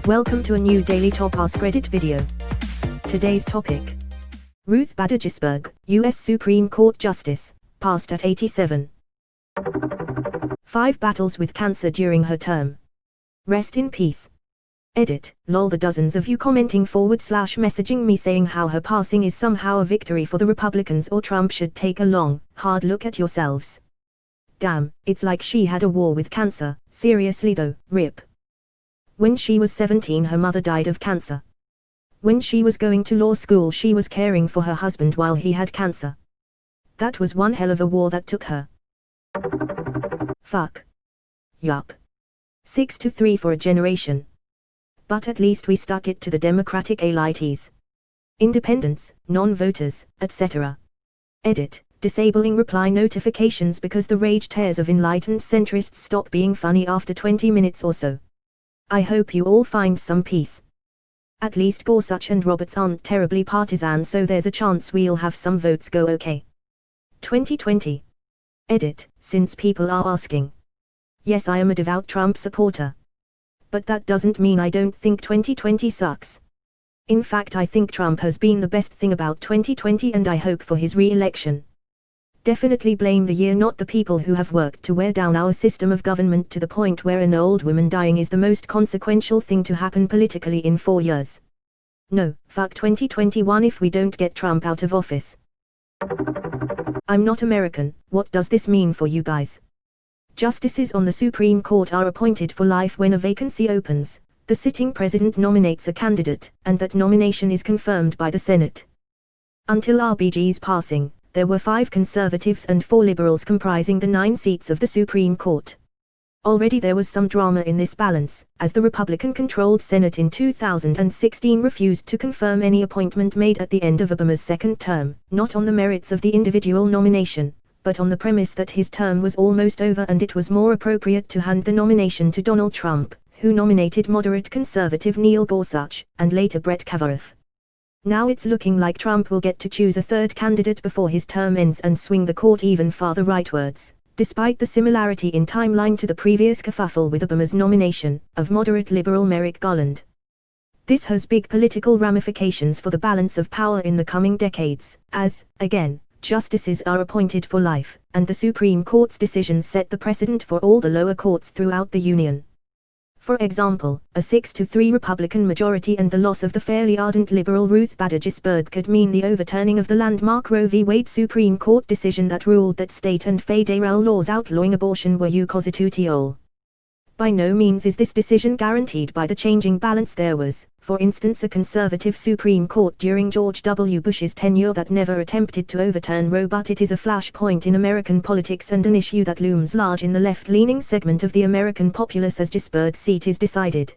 Welcome to a new Daily Top Askreddit video. Today's topic: Ruth Bader Ginsburg, U.S. Supreme Court Justice, passed at 87. 5 battles with cancer during her term. Rest in peace. Edit, lol. The dozens of you commenting / messaging me saying how her passing is somehow a victory for the Republicans or Trump should take a long, hard look at yourselves. Damn, it's like she had a war with cancer. Seriously though, rip. When she was 17 her mother died of cancer. When she was going to law school she was caring for her husband while he had cancer. That was one hell of a war that took her. Fuck. Yup. 6-3 for a generation. But at least we stuck it to the Democratic elites. Independents, non-voters, etc. Edit, disabling reply notifications because the rage tears of enlightened centrists stop being funny after 20 minutes or so. I hope you all find some peace. At least Gorsuch and Roberts aren't terribly partisan, so there's a chance we'll have some votes go okay. 2020. Edit, since people are asking. Yes, I am a devout Trump supporter. But that doesn't mean I don't think 2020 sucks. In fact, I think Trump has been the best thing about 2020 and I hope for his re-election. Definitely blame the year, not the people who have worked to wear down our system of government to the point where an old woman dying is the most consequential thing to happen politically in 4 years. No, fuck 2021 if we don't get Trump out of office. I'm not American. What does this mean for you guys? Justices on the Supreme Court are appointed for life. When a vacancy opens, the sitting president nominates a candidate, and that nomination is confirmed by the Senate. Until RBG's passing, there were 5 conservatives and 4 liberals comprising the 9 seats of the Supreme Court. Already there was some drama in this balance, as the Republican-controlled Senate in 2016 refused to confirm any appointment made at the end of Obama's second term, not on the merits of the individual nomination, but on the premise that his term was almost over and it was more appropriate to hand the nomination to Donald Trump, who nominated moderate conservative Neil Gorsuch, and later Brett Kavanaugh. Now it's looking like Trump will get to choose a 3rd candidate before his term ends and swing the court even farther rightwards, despite the similarity in timeline to the previous kerfuffle with Obama's nomination of moderate liberal Merrick Garland. This has big political ramifications for the balance of power in the coming decades, as, again, justices are appointed for life, and the Supreme Court's decisions set the precedent for all the lower courts throughout the Union. For example, a 6-3 Republican majority and the loss of the fairly ardent liberal Ruth Bader Ginsburg could mean the overturning of the landmark Roe v. Wade Supreme Court decision that ruled that state and federal laws outlawing abortion were constitutional. By no means is this decision guaranteed by the changing balance. There was, for instance, a conservative Supreme Court during George W. Bush's tenure that never attempted to overturn Roe, but it is a flashpoint in American politics and an issue that looms large in the left-leaning segment of the American populace as Ginsburg's seat is decided.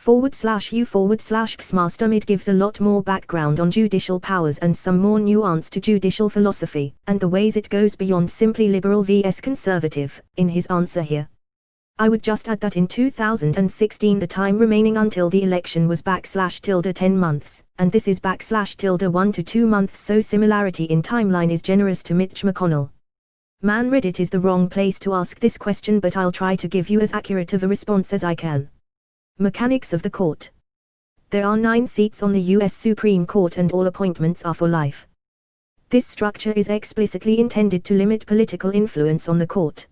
/u/Master Mid gives a lot more background on judicial powers and some more nuance to judicial philosophy, and the ways it goes beyond simply liberal vs conservative, in his answer here. I would just add that in 2016 the time remaining until the election was /10 months, and this is /1 to 2 months, so similarity in timeline is generous to Mitch McConnell. Man, Reddit is the wrong place to ask this question, but I'll try to give you as accurate of a response as I can. Mechanics of the court. There are 9 seats on the U.S. Supreme Court and all appointments are for life. This structure is explicitly intended to limit political influence on the court.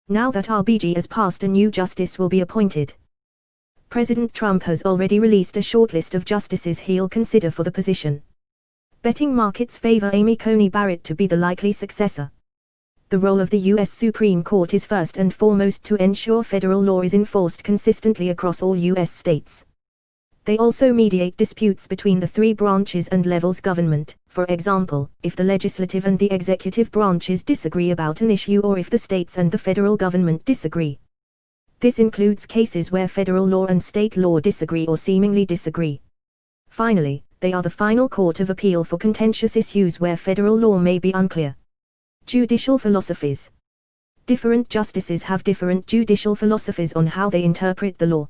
Now that RBG has passed, a new justice will be appointed. President Trump has already released a shortlist of justices he'll consider for the position. Betting markets favor Amy Coney Barrett to be the likely successor. The role of the U.S. Supreme Court is first and foremost to ensure federal law is enforced consistently across all U.S. states. They also mediate disputes between the 3 branches and levels government, for example, if the legislative and the executive branches disagree about an issue or if the states and the federal government disagree. This includes cases where federal law and state law disagree or seemingly disagree. Finally, they are the final court of appeal for contentious issues where federal law may be unclear. Judicial philosophies. Different justices have different judicial philosophies on how they interpret the law.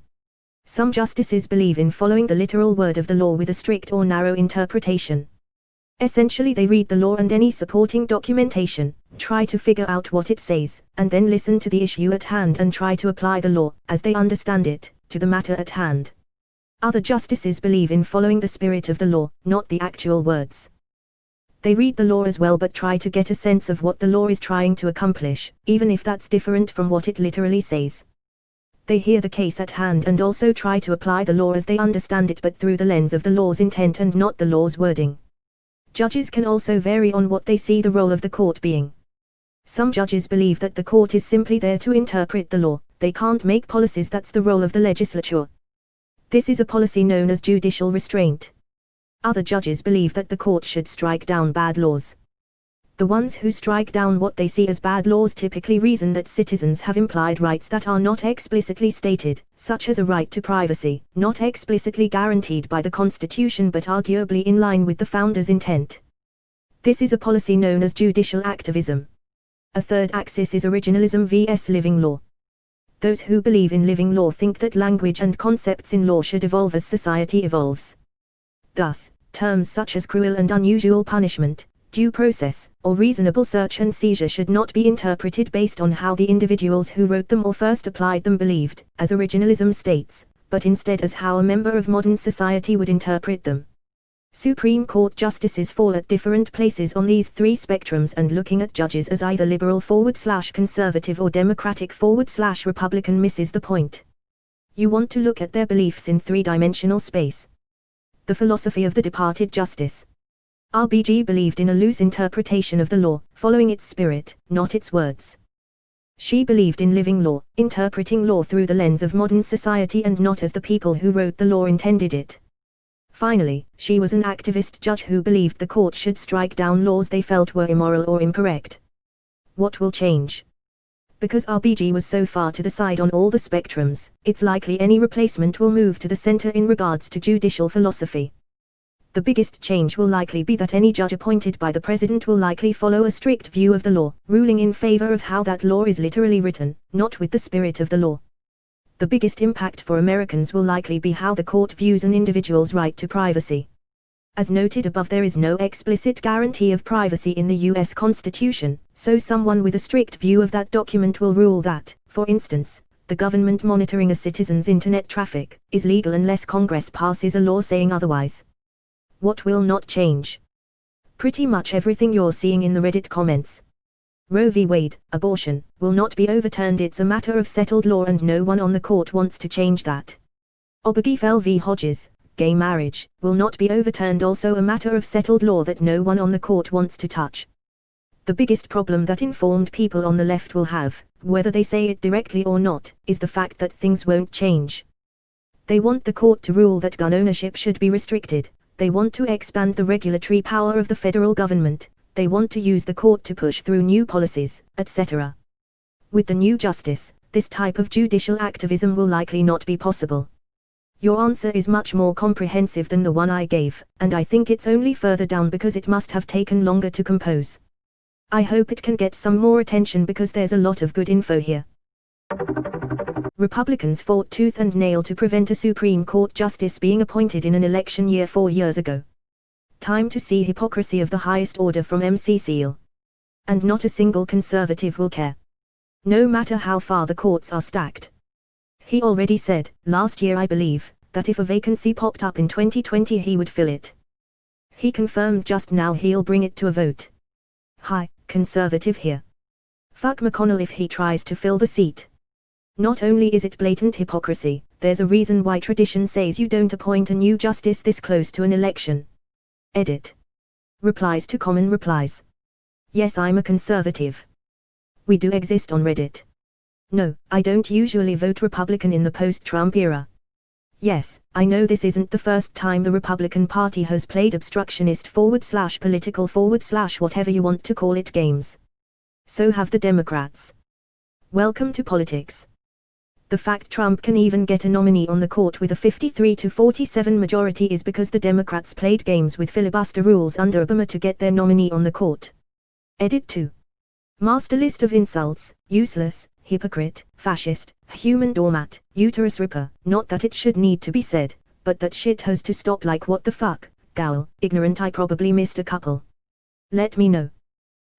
Some justices believe in following the literal word of the law with a strict or narrow interpretation. Essentially, they read the law and any supporting documentation, try to figure out what it says, and then listen to the issue at hand and try to apply the law, as they understand it, to the matter at hand. Other justices believe in following the spirit of the law, not the actual words. They read the law as well but try to get a sense of what the law is trying to accomplish, even if that's different from what it literally says. They hear the case at hand and also try to apply the law as they understand it but through the lens of the law's intent and not the law's wording. Judges can also vary on what they see the role of the court being. Some judges believe that the court is simply there to interpret the law, they can't make policies, that's the role of the legislature. This is a policy known as judicial restraint. Other judges believe that the court should strike down bad laws. The ones who strike down what they see as bad laws typically reason that citizens have implied rights that are not explicitly stated, such as a right to privacy, not explicitly guaranteed by the Constitution but arguably in line with the founders' intent. This is a policy known as judicial activism. A third axis is originalism vs living law. Those who believe in living law think that language and concepts in law should evolve as society evolves. Thus, terms such as cruel and unusual punishment, due process, or reasonable search and seizure should not be interpreted based on how the individuals who wrote them or first applied them believed, as originalism states, but instead as how a member of modern society would interpret them. Supreme Court justices fall at different places on these three spectrums, and looking at judges as either liberal/conservative or democratic/Republican misses the point. You want to look at their beliefs in three-dimensional space. The philosophy of the departed justice. RBG believed in a loose interpretation of the law, following its spirit, not its words. She believed in living law, interpreting law through the lens of modern society and not as the people who wrote the law intended it. Finally, she was an activist judge who believed the court should strike down laws they felt were immoral or incorrect. What will change? Because RBG was so far to the side on all the spectrums, it's likely any replacement will move to the center in regards to judicial philosophy. The biggest change will likely be that any judge appointed by the president will likely follow a strict view of the law, ruling in favor of how that law is literally written, not with the spirit of the law. The biggest impact for Americans will likely be how the court views an individual's right to privacy. As noted above, there is no explicit guarantee of privacy in the U.S. Constitution, so someone with a strict view of that document will rule that, for instance, the government monitoring a citizen's internet traffic is legal unless Congress passes a law saying otherwise. What will not change? Pretty much everything you're seeing in the Reddit comments. Roe v. Wade, abortion, will not be overturned. It's a matter of settled law and no one on the court wants to change that. Obergefell v. Hodges, gay marriage, will not be overturned. Also a matter of settled law that no one on the court wants to touch. The biggest problem that informed people on the left will have, whether they say it directly or not, is the fact that things won't change. They want the court to rule that gun ownership should be restricted. They want to expand the regulatory power of the federal government. They want to use the court to push through new policies, etc. With the new justice, this type of judicial activism will likely not be possible. Your answer is much more comprehensive than the one I gave, and I think it's only further down because it must have taken longer to compose. I hope it can get some more attention because there's a lot of good info here. Republicans fought tooth and nail to prevent a Supreme Court justice being appointed in an election year 4 years ago. Time to see hypocrisy of the highest order from MC Seal. And not a single conservative will care. No matter how far the courts are stacked. He already said, last year I believe, that if a vacancy popped up in 2020 he would fill it. He confirmed just now he'll bring it to a vote. Hi, conservative here. Fuck McConnell if he tries to fill the seat. Not only is it blatant hypocrisy, there's a reason why tradition says you don't appoint a new justice this close to an election. Edit. Replies to common replies. Yes, I'm a conservative. We do exist on Reddit. No, I don't usually vote Republican in the post-Trump era. Yes, I know this isn't the first time the Republican Party has played obstructionist / political / whatever you want to call it games. So have the Democrats. Welcome to politics. The fact Trump can even get a nominee on the court with a 53-47 majority is because the Democrats played games with filibuster rules under Obama to get their nominee on the court. Edit 2. Master list of insults: useless, hypocrite, fascist, human doormat, uterus ripper. Not that it should need to be said, but that shit has to stop. Like what the fuck, Gowl, ignorant. I probably missed a couple. Let me know.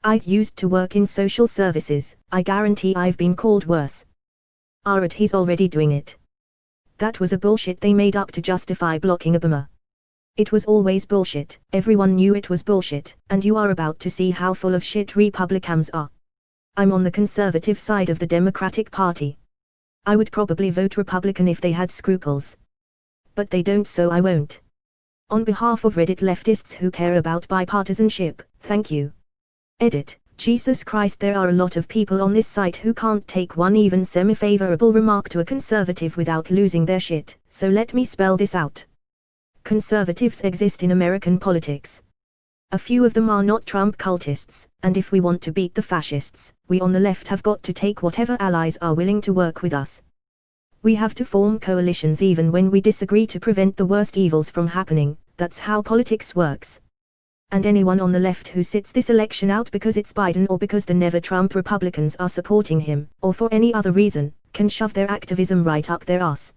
I used to work in social services, I guarantee I've been called worse. He's already doing it. That was a bullshit they made up to justify blocking Obama. It was always bullshit, everyone knew it was bullshit, and you are about to see how full of shit Republicans are. I'm on the conservative side of the Democratic Party. I would probably vote Republican if they had scruples. But they don't, so I won't. On behalf of Reddit leftists who care about bipartisanship, thank you. Edit. Jesus Christ, there are a lot of people on this site who can't take one even semi-favorable remark to a conservative without losing their shit, so let me spell this out. Conservatives exist in American politics. A few of them are not Trump cultists, and if we want to beat the fascists, we on the left have got to take whatever allies are willing to work with us. We have to form coalitions even when we disagree to prevent the worst evils from happening. That's how politics works. And anyone on the left who sits this election out because it's Biden or because the never Trump Republicans are supporting him, or for any other reason, can shove their activism right up their ass.